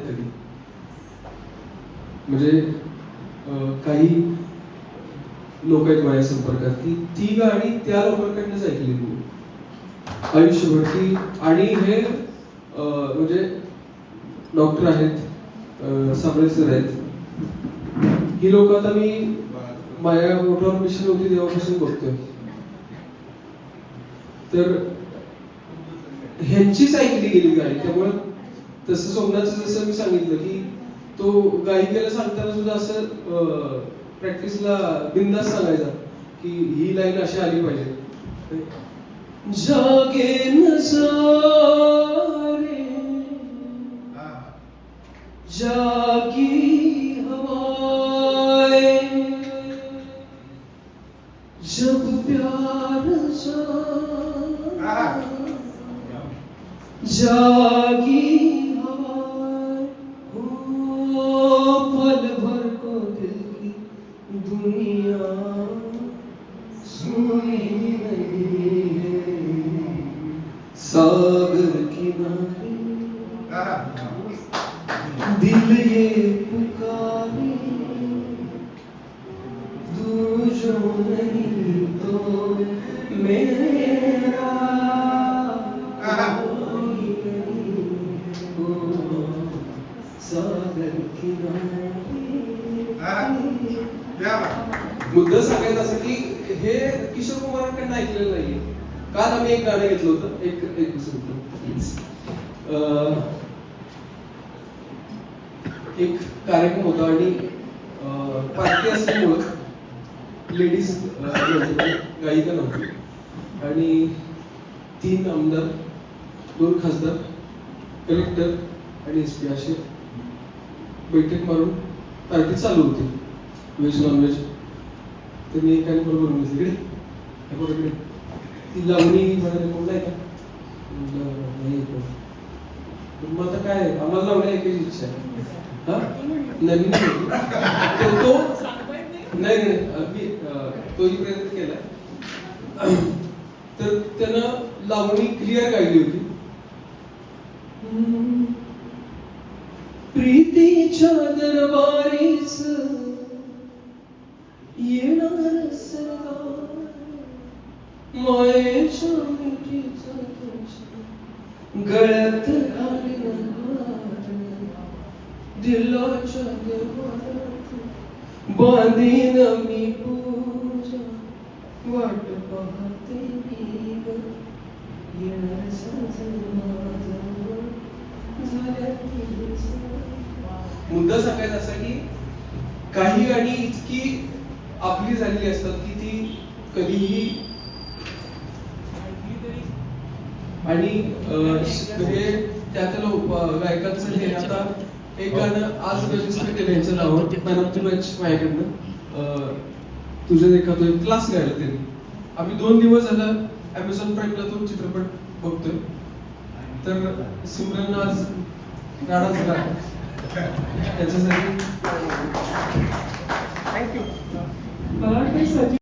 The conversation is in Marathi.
कधी म्हणजे काही लोक आहेत माझ्या संपर्कात की ती गाणी त्या लोकांकडनंच ऐकली मी आयुष्यभर ती. आणि हे म्हणजे डॉक्टर आहेत, साबळे सर आहेत, ही लोक आता मी माझ्या मोठ्यावर मिशन होती तेव्हापासून बघतोय. तर ह्यांचीच ऐकली गेली गाणी. त्यामुळे तसं सोमनाथचं जसं मी सांगितलं की तो गायिकेला सांगताना सुद्धा असं प्रॅक्टिसला बिंदास सांगायचा की ही लाईन अशी आली पाहिजे. जागे नजारे जागी हवाएं जब प्यार जागी हवाएं हो पल भर को दिल की दुनिया सुनी नहीं है सागर किनारे दिल ये पुकारे तू जो नहीं तो मेरा सागर किनारे. मुद्दा सांगायचं असं की हे किशोर कुमारांकडनं ऐकलेलं नाहीये. काल आम्ही एक गाणं घेतलं होतं, एक कार्यक्रम होता आणि पार्टी असल्यामुळं लेडीज गायिका नव्हती आणि 3 आमदार, 2 खासदार, कलेक्टर आणि एसपी असे बैठक मारून पार्टी चालू होती, व्हेज नॉन व्हेज. तर मी एकाने बरोबर घेतली इकडे ती लावणी म्हणाले कोण नाही का नाही मग आता काय आम्हाला लावणी ऐकायची इच्छा आहे. हा नवीन तो नाही तोही प्रयत्न केला. तर त्यानं लावणी क्लिअर गायली होती. प्रीतीच्या दरबारीच येणार सरकार मायेच्या मिठीचा गळ्यात घालीन दिलाच्या देवात बांधीन मी पूजा वाट पाहते मी येणार मुद्दा सांगायचा असा की काही गाणी इतकी आपली झालेली असतात की ती कधीही आणि म्हणजे त्यातलं गायकांचं हे आता एक गाणं आज रजिस्टर केलं यांचं नाव माझ्याकडनं तुझ्या देखा तो एक क्लास गायला त्यांनी. आम्ही 2 दिवस झालं अमेझॉन प्राईमला तो चित्रपट बघतोय. तर सिमरन आज गाणं झाला त्याच्यासाठी थँक्यू. मला वाटतं